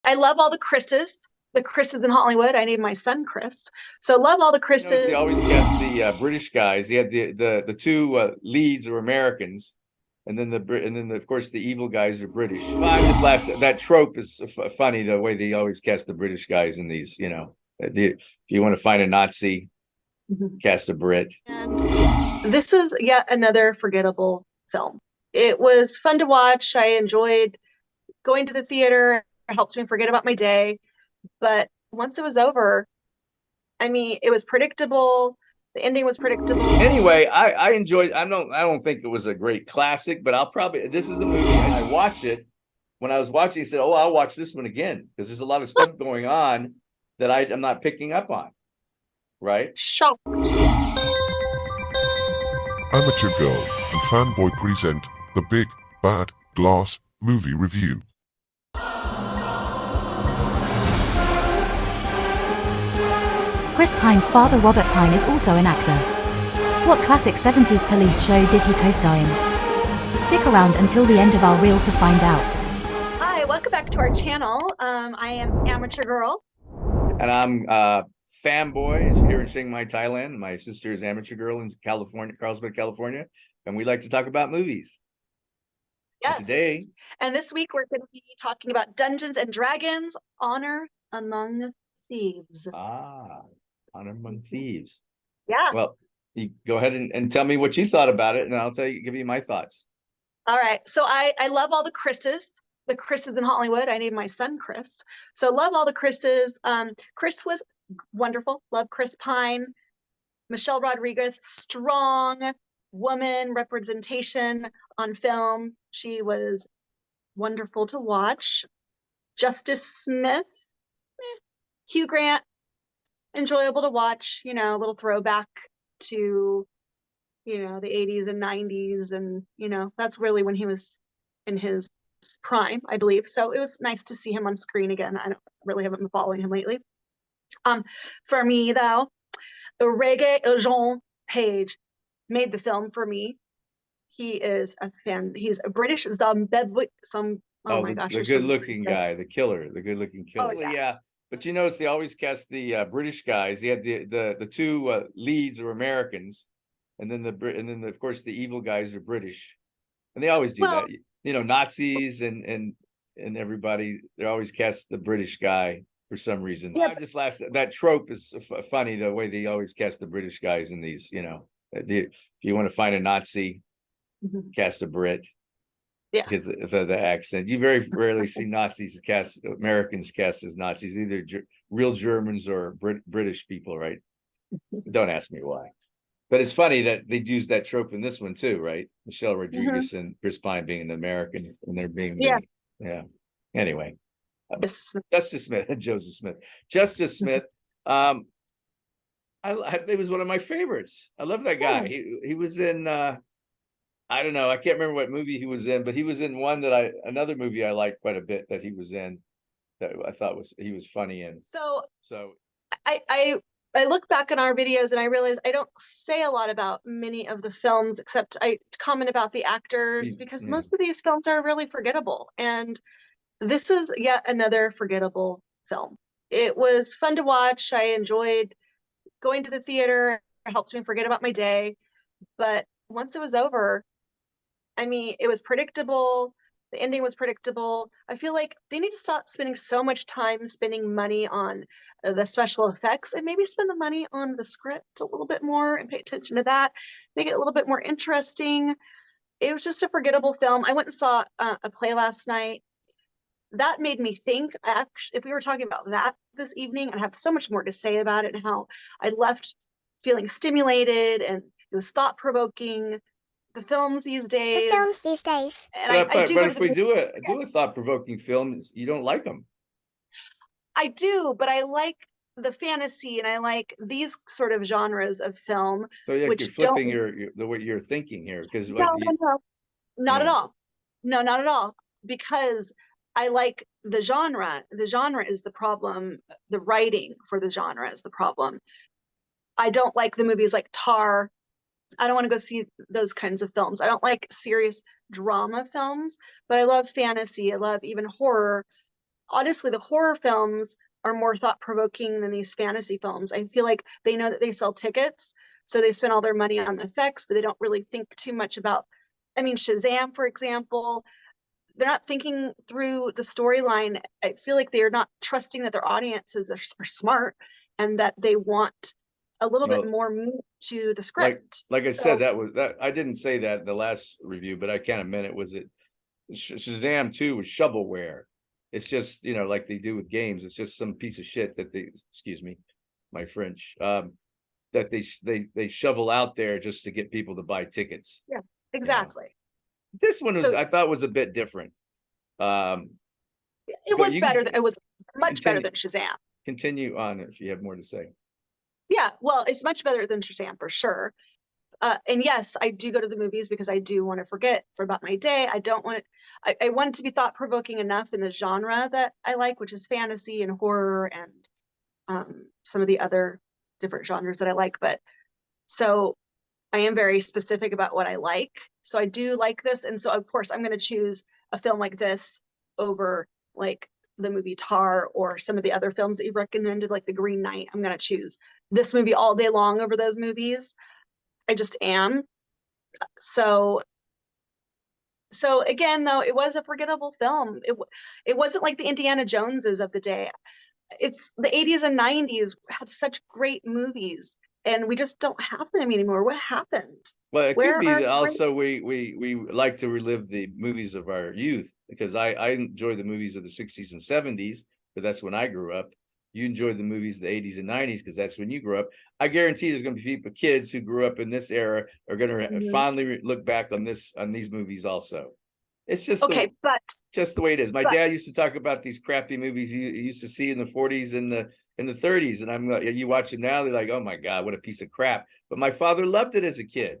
I love all the Chris's in Hollywood. I named my son Chris. So love all the You notice they Chris's. always cast the British guys. They had the two leads are Americans, and then of course the evil guys are British. Well, I'm just last that trope is funny the way they always cast the British guys in these. If you want to find a Nazi, Mhm. cast a Brit. And this is yet another forgettable film. It was fun to watch. I enjoyed going to the theater. It helped me forget about my day. But once it was over, I mean, it was predictable. The ending was predictable. Anyway, I enjoyed. I don't think it was a great classic, but I'll probably this is a movie I watch it when I was watching. I said, "Oh, I'll watch this one again," because there's a lot of stuff going on that I'm not picking up on. Right? Shocked. Amateur Girl and Fanboy present the Big Bad Glass Movie Review. Chris Pine's father Robert Pine is also an actor. What classic 70s police show did he co-star in? Stick around until the end of our reel to find out. Hi, welcome back to our channel. I am Amateur Girl. And I'm Fanboy here in Chiang Mai, Thailand. My sister is Amateur Girl in California, Carlsbad, California, and we like to talk about movies. Yes. And today, and this week we're going to be talking about Dungeons and Dragons: Honor Among Thieves. Honor Among Thieves. Yeah. Well, you go ahead and tell me what you thought about it, and I'll give you my thoughts. All right. So I love all the Chris's in Hollywood. I named my son Chris. So love all the Chris's. Chris was wonderful. Love Chris Pine. Michelle Rodriguez, strong woman representation on film. She was wonderful to watch. Justice Smith, Hugh Grant, enjoyable to watch. You know, a little throwback to the 80s and 90s, and that's really when he was in his prime, I believe. So it was nice to see him on screen again. I don't really haven't been following him lately. For me though, Regé-Jean Page made the film for me. He is a fan. He's a British Zimbabwe. Oh my gosh, the good-looking guy, the good-looking killer. Oh, Yeah. But you notice they always cast the British guys. They had the two leads are Americans, and then of course the evil guys are British, and they always do that. Nazis and everybody. They always cast the British guy for some reason. Yeah, that trope is funny the way they always cast the British guys in these. If you want to find a Nazi, cast a Brit. Yeah, because of the accent. You very rarely see Americans cast as Nazis, either real Germans or British people, right? Don't ask me why. But it's funny that they used that trope in this one too, right? Michelle Rodriguez and Chris Pine being an American, and they're yeah. Anyway, Justice Smith, Justice Smith. It was one of my favorites. I love that guy. He was in. I don't know. I can't remember what movie he was in, but he was in another movie I liked quite a bit that he was in that I thought he was funny in. So I look back on our videos and I realize I don't say a lot about many of the films, except I comment about the actors, because most of these films are really forgettable. And this is yet another forgettable film. It was fun to watch. I enjoyed going to the theater. It helped me forget about my day. But once it was over, I mean, it was predictable. The ending was predictable. I feel like they need to stop spending so much time spending money on the special effects and maybe spend the money on the script a little bit more and pay attention to that. Make it a little bit more interesting. It was just a forgettable film. I went and saw a play last night. That made me think. If we were talking about that this evening, I'd have so much more to say about it and how I left feeling stimulated and it was thought-provoking. The films these days. And I do. But if we do a thought-provoking film, you don't like them. I do, but I like the fantasy and I like these sort of genres of film. So yeah, you're flipping the way you're thinking here, because no, not at all. No, not at all. Because I like the genre. The genre is the problem. The writing for the genre is the problem. I don't like the movies like Tar. I don't want to go see those kinds of films. I don't like serious drama films, but I love fantasy. I love even horror. honestly, the horror films are more thought-provoking than these fantasy films. I feel like they know that they sell tickets, so they spend all their money on the effects, but they don't really think too much about, I mean, Shazam, for example, they're not thinking through the storyline. I feel like they're not trusting that their audiences are smart and that they want a little bit Well, more meat to the like script. I So, said, that I didn't say that in the last review, but I kind of meant it. Was it Shazam 2 was shovelware? It's just, you know, like they do with games. It's just some piece of shit that they, excuse me, my French, that they shovel out there just to get people to buy tickets. yeah, You know, exactly. this one was, So I thought, was a bit different. it But was you better. can It was much better continue than Shazam. continue on if you have more to say. Yeah, well, it's much better than Shazam for sure. And yes, I do go to the movies because I do want to forget for about my day. I don't want it. I want it to be thought provoking enough in the genre that I like, which is fantasy and horror and some of the other different genres that I like. But so I am very specific about what I like. So I do like this, and so of course I'm going to choose a film like this over like the movie Tar or some of the other films that you've recommended, like The Green Knight. I'm going to choose this movie all day long over those movies. I just am. So again, though, it was a forgettable film. It wasn't like the Indiana Joneses of the day. It's the 80s and 90s had such great movies, and we just don't have them anymore. What happened? Well, it could Where be are that the great? also we like to relive the movies of our youth, because I enjoy the movies of the 60s and 70s because that's when I grew up. You enjoy the movies of the 80s and 90s because that's when you grew up. I guarantee there's going to be people, kids who grew up in this era are going to Mhm. fondly look back on these movies also. It's Okay, just the way it is. My but dad used to talk about these crappy movies you used to see in the 40s and the 30s, and I'm like, you watch them now, they're like, oh my God, what a piece of crap. But my father loved it as a kid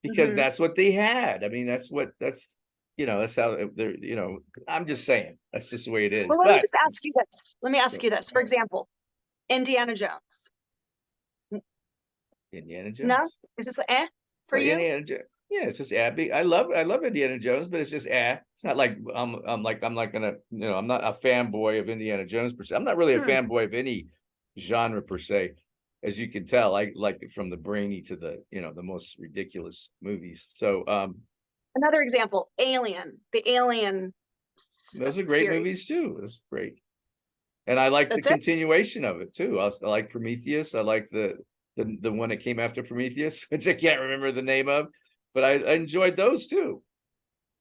because mhm. that's what they had. I mean, that's how they're, I'm just saying, that's just the way it is. Well, let me But just ask you this. Let me ask you this. For example, Indiana Jones. Indiana No, Jones. it's just for Well, you. Indiana Jones. Yeah, it's just Abby. I love Indiana Jones, but it's just It's not like I'm not gonna, I'm not a fanboy of Indiana Jones per se. I'm not really a Hmm. fanboy of any genre per se. As you can tell, I like it from the brainy to the most ridiculous movies. So Another example, Alien, the Alien those are great series. movies too. It's great. And I like the That's it. continuation of it too. I like Prometheus. I like the one that came after Prometheus, which I can't remember the name of, but I enjoyed those too.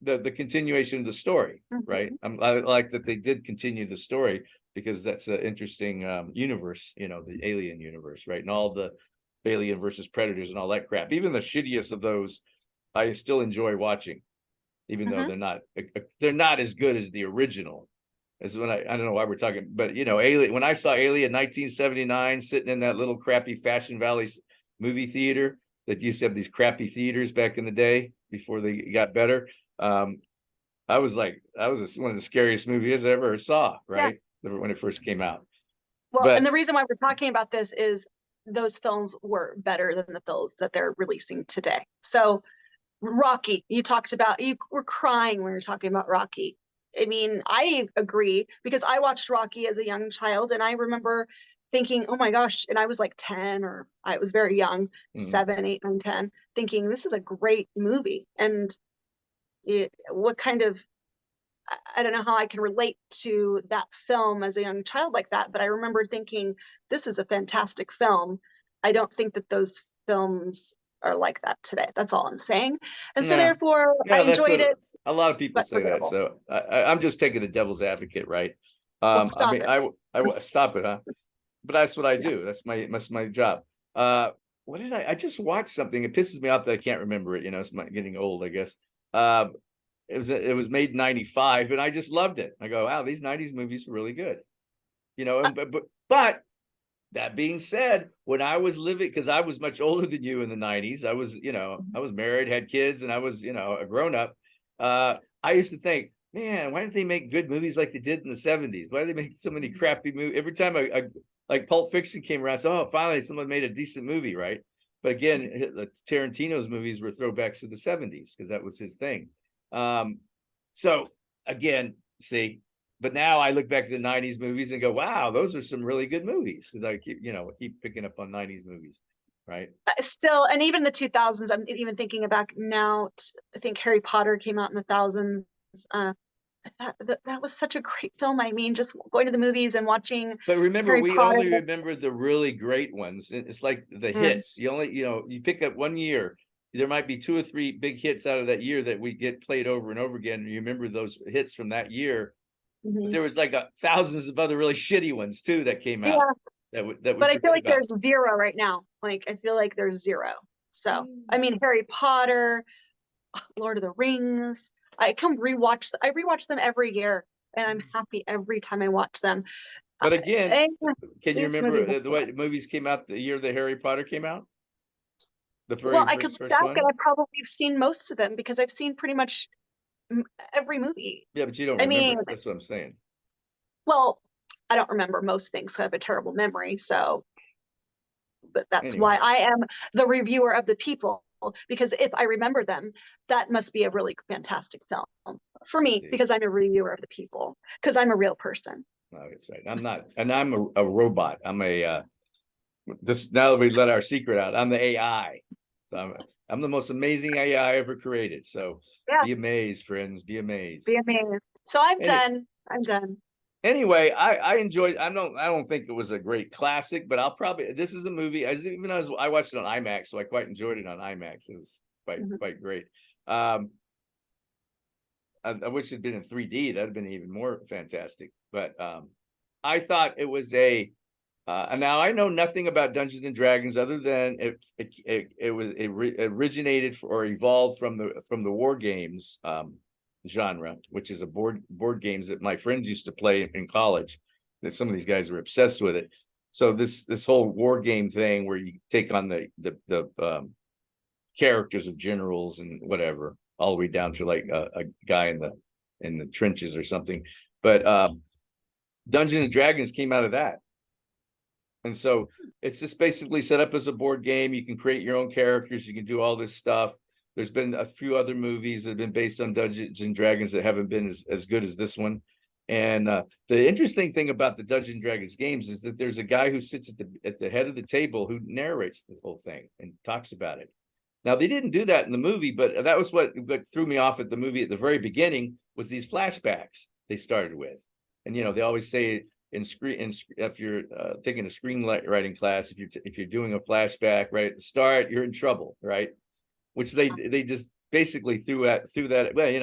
The continuation of the story, right? Mhm. I like that they did continue the story because that's an interesting universe, the alien universe, right? And all the alien versus predators and all that crap. Even the shittiest of those, I still enjoy watching, even though Mhm. they're not as good as the original. As when I don't know why we're talking, but Alien. When I saw Alien 1979, sitting in that little crappy Fashion Valley movie theater that used to have these crappy theaters back in the day before they got better. Um, I was like, that was one of the scariest movies I ever saw, Yeah. right? When it first came out. Well, and But the reason why we're talking about this is those films were better than the films that they're releasing today. So Rocky, you talked about, you were crying when you were talking about Rocky. I mean, I agree because I watched Rocky as a young child and I remember thinking, oh my gosh, and I was like 10 or I was very young, mm, 7, 8, 9, 10, thinking this is a great movie. And what kind of, I don't know how I can relate to that film as a young child like that, but I remember thinking, this is a fantastic film. I don't think that those films are like that today. That's all I'm saying. And so no, therefore I no, that's enjoyed what it, a lot of people but say that. forgettable. So I'm just taking the devil's advocate, right? Well, I stop mean, it. I stop it, huh? But that's what I Yeah. do. That's my job. Uh, what did I just watched something? It pisses me off that I can't remember it. It's getting old, I guess. Uh, it was made in 95 and I just loved it. I go, wow, these 90s movies were really good. And but that being said, when I was living, because I was much older than you in the 90s, I was married, had kids, and I was, a grown-up. I used to think, man, why didn't they make good movies like they did in the 70s? Why did they make so many crappy movies? Every time like Pulp Fiction came around, so finally someone made a decent movie, right? But again, Tarantino's movies were throwbacks to the 70s because that was his thing. So again, see, but now I look back at the 90s movies and go, wow, those are some really good movies. Because I keep picking up on 90s movies, right? Still, and even the 2000s, I'm even thinking back now. I think Harry Potter came out in the thousands. That was such a great film. I mean, just going to the movies and watching. But remember, Harry we Potter. only remember the really great ones. It's like the hits. You only, you pick up one year, there might be 2 or 3 big hits out of that year that we get played over and over again. And you remember those hits from that year. But there was like thousands of other really shitty ones too that came out. But I feel like there's zero right now. Like, I feel like there's zero. So, I mean, Harry Potter, Lord of the Rings. I rewatch them every year, and I'm happy every time I watch them. But again, can you remember what movies came out the year that Harry Potter came out? I could look back and I probably have seen most of them because I've seen pretty much every movie. Yeah, but you don't remember. I mean, that's what I'm saying. Well, I don't remember most things. I have a terrible memory. So, but that's why I am the reviewer of the people, because if I remember them, that must be a really fantastic film for me, because I'm a reviewer of the people, because I'm a real person. No, that's right. I'm not, and I'm a robot. I'm now that we let our secret out, I'm the AI. So I'm the most amazing AI ever created. So be amazed, friends. Be amazed. Be amazed. So I'm done. I'm done. Anyway, I enjoyed. I don't think it was a great classic, but this is a movie. I watched it on IMAX, so I quite enjoyed it on IMAX. It was quite great. I wish it'd been in 3D. That'd have been even more fantastic. But I thought it was now I know nothing about Dungeons and Dragons other than it originated or evolved from the war games genre, which is a board games that my friends used to play in college. That some of these guys were obsessed with it. So this whole war game thing where you take on the characters of generals and whatever, all the way down to like a guy in the trenches or something. But Dungeons and Dragons came out of that. And so it's just basically set up as a board game. You can create your own characters. You can do all this stuff. There's been a few other movies that have been based on Dungeons and Dragons that haven't been as good as this one. And the interesting thing about the Dungeons and Dragons games is that there's a guy who sits at the head of the table who narrates the whole thing and talks about it. Now, they didn't do that in the movie, but that was what threw me off at the movie at the very beginning was these flashbacks they started with. And, they always say if you're taking a screenwriting class, if you're doing a flashback right at the start, you're in trouble, right? Which they just basically threw that. Well, you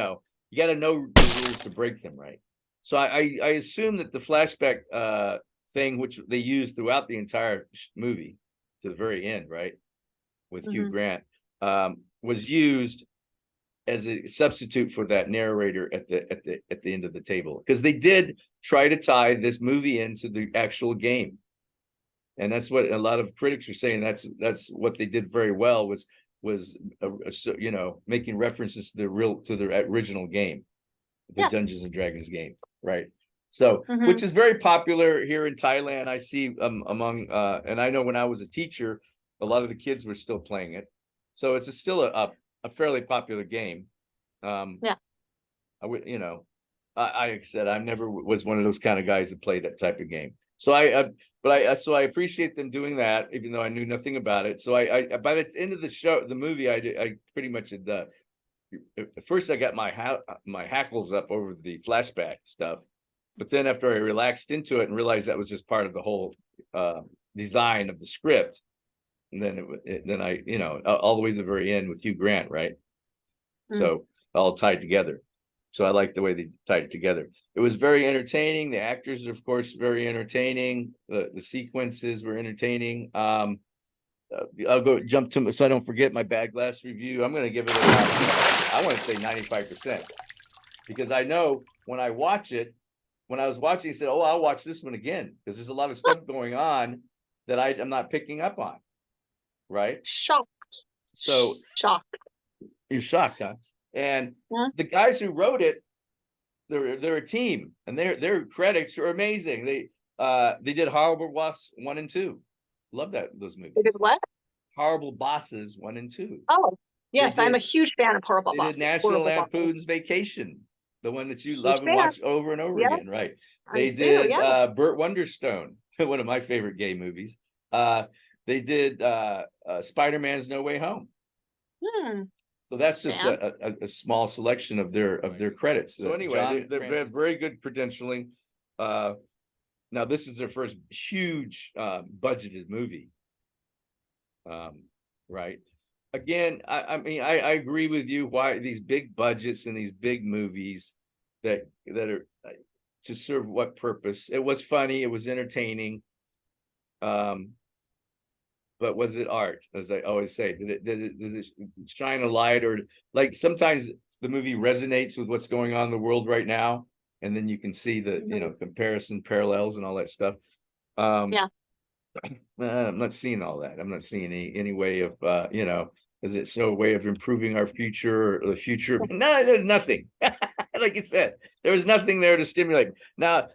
got to know the rules to break them, right? So I assume that the flashback thing, which they used throughout the entire movie to the very end, right, with Hugh Grant, was used as a substitute for that narrator at the end of the table, because they did try to tie this movie into the actual game, and that's what a lot of critics are saying. That's what they did very well was making references to the original game, the Dungeons and Dragons game, right? So which is very popular here in Thailand. I see among and I know when I was a teacher, a lot of the kids were still playing it. So it's still a fairly popular game. I said I never was one of those kind of guys that played that type of game. So I appreciate them doing that, even though I knew nothing about it. So I by the end of the movie, I pretty much had at first I got my hackles up over the flashback stuff, but then after I relaxed into it and realized that was just part of the whole design of the script, and then I all the way to the very end with Hugh Grant, right? So all tied together. So I like the way they tied it together. It was very entertaining. The actors are, of course, very entertaining. The sequences were entertaining. I'll jump to, so I don't forget my bad glass review. I'm going to give it I want to say 95%, because I know when I watch it, when I was watching, I said, oh, I'll watch this one again, because there's a lot of stuff going on that I'm not picking up on. Right? Shocked. So shocked. You're shocked, huh? And the guys who wrote it, they're a team, and their credits are amazing. They did Horrible Boss 1 and 2. Love those movies. They did what? Horrible Bosses 1 and 2. Oh, yes, I'm a huge fan of Horrible Bosses. They did National Lampoon's Vacation. the one that you Huge love and fan. watch over and over again, Yes, right? I They do, did yeah. Burt Wonderstone, one of my favorite gay movies. They did Spider-Man's No Way Home. Hmm. So that's just Fan. a small selection of their credits. So anyway, they have very good credentialing. Now this is their first huge budgeted movie. Right. Again, I mean, I agree with you. Why these big budgets and these big movies that are to serve what purpose? It was funny, it was entertaining. But was it art? As I always say, does it shine a light, or like sometimes the movie resonates with what's going on in the world right now, and then you can see the comparison, parallels, and all that stuff. Yeah. I'm not seeing all that. I'm not seeing any way of is it so a way of improving our future or the future? No, there's nothing. Like you said, there was nothing there to stimulate. Now,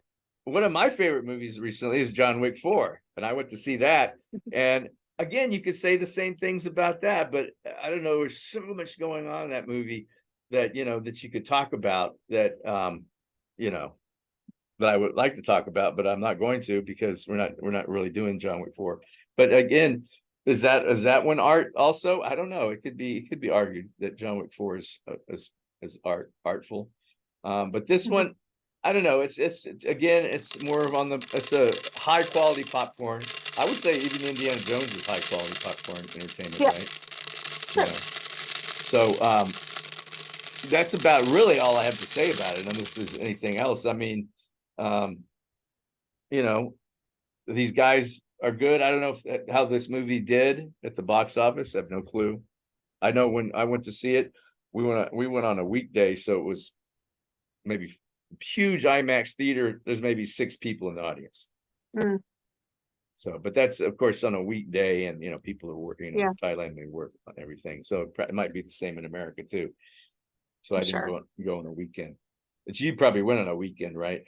one of my favorite movies recently is John Wick 4, and I went to see that. And again, you could say the same things about that, but I don't know. There's so much going on in that movie that that you could talk about that that I would like to talk about, but I'm not going to because we're not really doing John Wick 4. But again, is that one art also? I don't know. It could be argued that John Wick 4 is artful. But this one, I don't know. It's again, it's more of it's a high quality popcorn. I would say even Indiana Jones is high quality popcorn entertainment, Yes. right? Sure. So that's about really all I have to say about it, unless there's anything else. I mean, these guys are good. I don't know how this movie did at the box office. I have no clue. I know when I went to see it, we went on a weekday, so it was maybe huge IMAX theater. There's maybe 6 people in the audience. Mm. So, but that's of course on a weekday, and people are working in Yeah. Thailand. They work on everything, so it might be the same in America too. So I didn't Sure. go on a weekend. But you probably went on a weekend, right?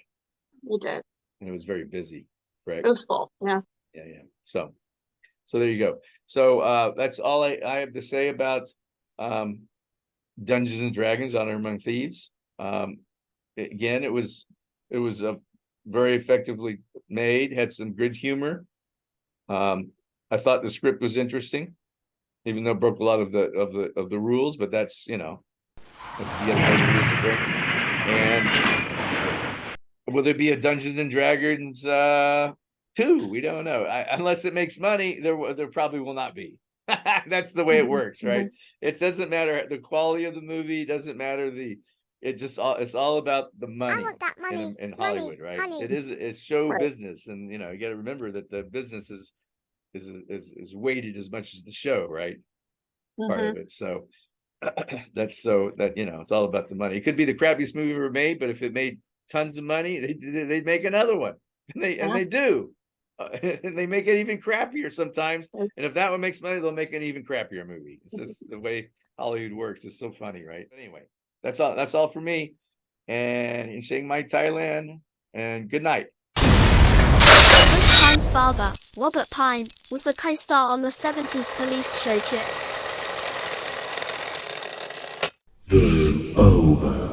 We did. And it was very busy, right? It was full. Yeah. Yeah. So there you go. So that's all I have to say about Dungeons and Dragons: Honor Among Thieves. Again, it was very effectively made, had some good humor. I thought the script was interesting, even though it broke a lot of the rules, but that's you gotta know the rules to break. And will there be a Dungeons and Dragons 2? We don't know. Unless it makes money, there probably will not be. That's the way it works, right? It doesn't matter the quality of the movie, doesn't matter it's all about the money. I want that money in Hollywood, right? honey. It's show Right. business, and you got to remember that the business is weighted as much as the show, right? Part of it. So it's all about the money. It could be the crappiest movie ever made, but if it made tons of money, they'd make another one, and they do. And they make it even crappier sometimes. And if that one makes money, they'll make an even crappier movie. It's just the way Hollywood works. It's so funny, right? Anyway, that's all for me. And in Chiang Mai, Thailand. And good night. Chris Pine's father, Robert Pine, was the co-star on the 70s police show Chips. Game over.